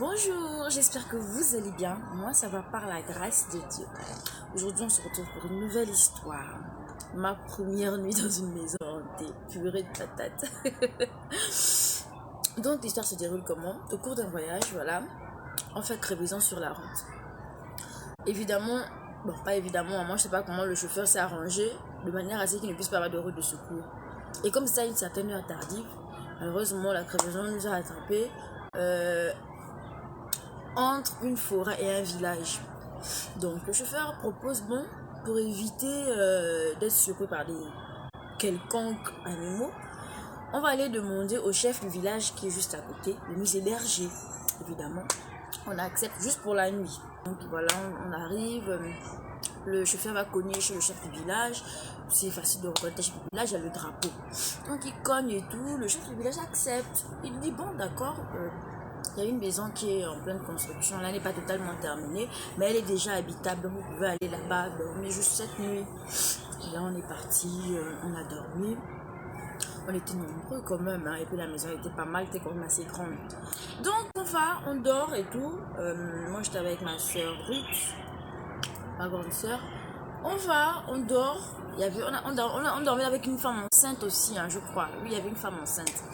Bonjour, j'espère que vous allez bien. Moi, ça va par la grâce de Dieu. Aujourd'hui, on se retrouve pour une nouvelle histoire. Ma première nuit dans une maison hantée, purée de patates. Donc, l'histoire se déroule comment? Au cours d'un voyage, voilà, on fait crevaison sur la route. Évidemment, bon, pas évidemment, moi, je sais pas comment le chauffeur s'est arrangé de manière à ce qu'il ne puisse pas avoir de route de secours. Et comme ça, une certaine heure tardive, malheureusement, la crevaison nous a attrapés. Entre une forêt et un village. Donc le chauffeur propose, bon, pour éviter d'être surpris par des quelconques animaux, on va aller demander au chef du village qui est juste à côté de nous héberger. Évidemment, on accepte juste pour la nuit. Donc voilà, on arrive, le chauffeur va cogner chez le chef du village. C'est facile de reconnaître le chef du village, il y a le drapeau. Donc il cogne et tout, le chef du village accepte. Il dit, bon d'accord, il y a une maison qui est en pleine construction. Là, elle n'est pas totalement terminée, mais elle est déjà habitable. Donc, vous pouvez aller là-bas dormir juste cette nuit. Et là, on est parti, on a dormi. On était nombreux quand même, hein, et puis la maison était pas mal, était quand même assez grande. Donc, on dort et tout. Moi, j'étais avec ma soeur Ruth, ma grande soeur. On dort. On dormait avec une femme enceinte aussi, hein, je crois. Oui, il y avait une femme enceinte.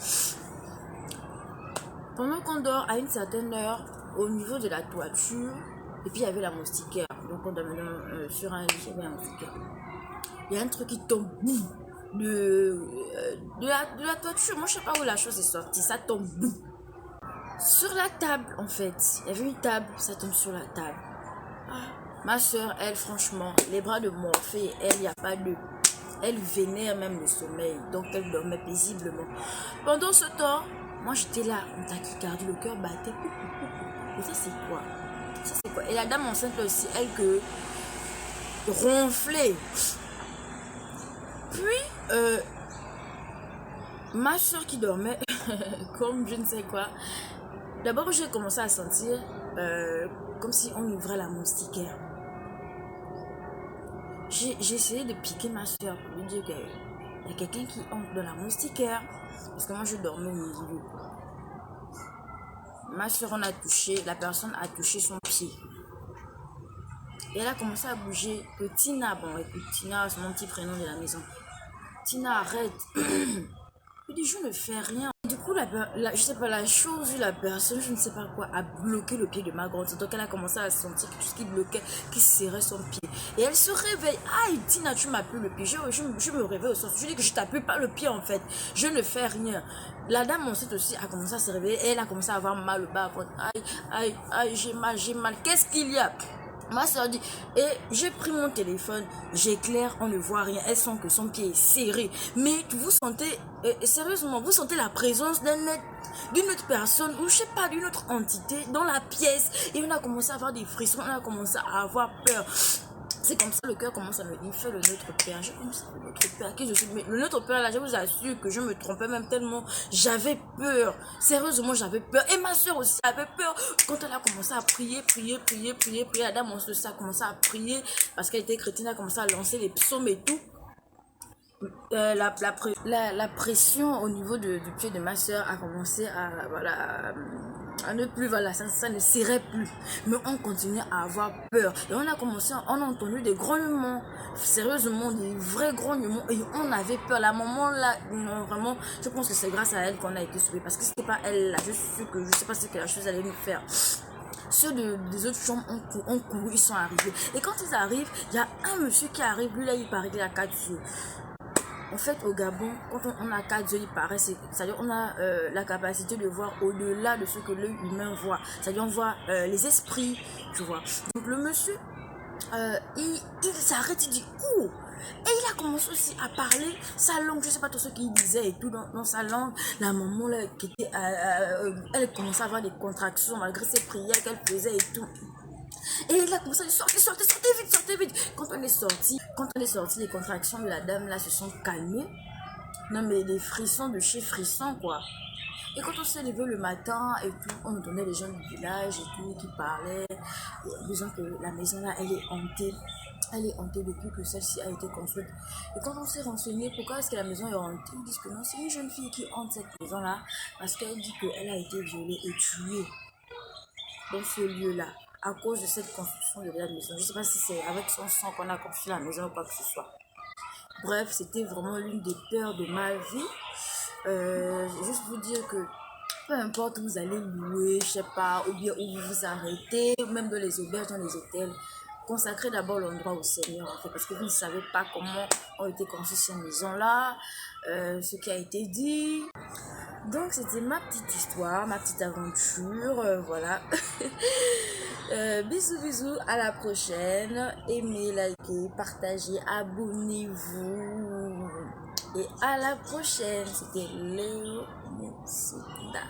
Pendant qu'on dort, à une certaine heure, au niveau de la toiture, et puis il y avait la moustiquaire. Donc on dormait sur un lit, il y avait la moustiquaire. Il y a un truc qui tombe de la toiture. Moi, je sais pas où la chose est sortie. Ça tombe sur la table, en fait. Il y avait une table, ça tombe sur la table. Ma soeur, elle, franchement, les bras de Morphée, elle, il n'y a pas de... Elle vénère même le sommeil. Donc, elle dormait paisiblement. Pendant ce temps, moi, j'étais là, en tachycardie, le cœur battait. Et ça, c'est quoi? Ça, c'est quoi? Et la dame enceinte aussi, elle, que ronflait. Puis, ma soeur qui dormait, comme je ne sais quoi, d'abord, j'ai commencé à sentir comme si on ouvrait la moustiquaire. J'ai essayé de piquer ma soeur pour lui dire qu'il y a quelqu'un qui entre dans la moustiquaire. Parce que moi, je dormais au milieu. Ma soeur, la personne a touché son pied. Et elle a commencé à bouger. Que Tina, bon, écoute, Tina, c'est mon petit prénom de la maison. Tina, arrête. Je dis, je ne fais rien. Du coup, je sais pas, la chose, la personne, je ne sais pas quoi, a bloqué le pied de ma grande soeur. Donc, elle a commencé à sentir quelque chose qui bloquait, qui serrait son pied. Et elle se réveille. Aïe, Tina, tu m'as plus le pied. Je me réveille au sens. Je dis que je t'appuie pas le pied, en fait. Je ne fais rien. La dame enceinte aussi a commencé à se réveiller. Et elle a commencé à avoir mal au bas. Aïe, aïe, aïe, j'ai mal, j'ai mal. Qu'est-ce qu'il y a? Ma soeur dit, et j'ai pris mon téléphone, j'éclaire, on ne voit rien, elle sent que son pied est serré. Mais vous sentez, sérieusement, vous sentez la présence d'une autre personne, ou je sais pas, d'une autre entité dans la pièce. Et on a commencé à avoir des frissons, on a commencé à avoir peur. C'est comme ça, le cœur commence à me dire, fais le Notre Père. J'ai commencé le Notre Père. Qui je suis? Mais le Notre Père, là, je vous assure que je me trompais même tellement. J'avais peur. Sérieusement, j'avais peur. Et ma soeur aussi avait peur. Quand elle a commencé à prier, la dame en a commencé à prier parce qu'elle était chrétienne, elle a commencé à lancer les psaumes et tout. La pression au niveau du pied de ma soeur a commencé à ne plus, voilà, ça ne serrait plus. Mais on continuait à avoir peur. Et on a entendu des grognements, sérieusement, des vrais grognements. Et on avait peur. La maman, là, non, vraiment, je pense que c'est grâce à elle qu'on a été sauvés. Parce que c'était pas elle, là, je suis sûre que je sais pas ce que la chose allait nous faire. Ceux des autres chambres ont couru, ils sont arrivés. Et quand ils arrivent, il y a un monsieur qui arrive, lui là, il paraît qu'il a 4 yeux. En fait, au Gabon, quand on a 4 yeux, il paraît, c'est-à-dire on a la capacité de voir au-delà de ce que l'œil humain voit. C'est-à-dire on voit les esprits, tu vois. Donc le monsieur, il s'arrête, il dit « Ouh !» Et il a commencé aussi à parler sa langue, je sais pas tout ce qu'il disait et tout dans sa langue. La maman, là, elle commençait à avoir des contractions malgré ses prières qu'elle faisait et tout. Et il a commencé à dire, sortez vite. Quand on est sorti, les contractions de la dame là se sont calmées. Non mais des frissons de chez frissons quoi. Et quand on s'est levé le matin et tout, on entendait les gens du village et tout qui parlaient, disant que la maison là elle est hantée. Elle est hantée depuis que celle-ci a été construite. Et quand on s'est renseigné pourquoi est-ce que la maison est hantée, ils disent que non, c'est une jeune fille qui hante cette maison là parce qu'elle dit qu'elle a été violée et tuée. dans ce lieu-là à cause de cette construction de la maison. Je ne sais pas si c'est avec son sang qu'on a construit la maison ou quoi que ce soit. Bref, c'était vraiment l'une des peurs de ma vie. Je vais juste vous dire que peu importe où vous allez louer, je sais pas, ou bien où vous vous arrêtez, même dans les auberges, dans les hôtels, consacrez d'abord l'endroit au Seigneur, en fait, parce que vous ne savez pas comment ont été construites ces maisons-là, ce qui a été dit. Donc, c'était ma petite histoire, ma petite aventure, voilà. Bisous, bisous, à la prochaine. Aimez, likez, partagez, abonnez-vous. Et à la prochaine. C'était Léo Moussouda.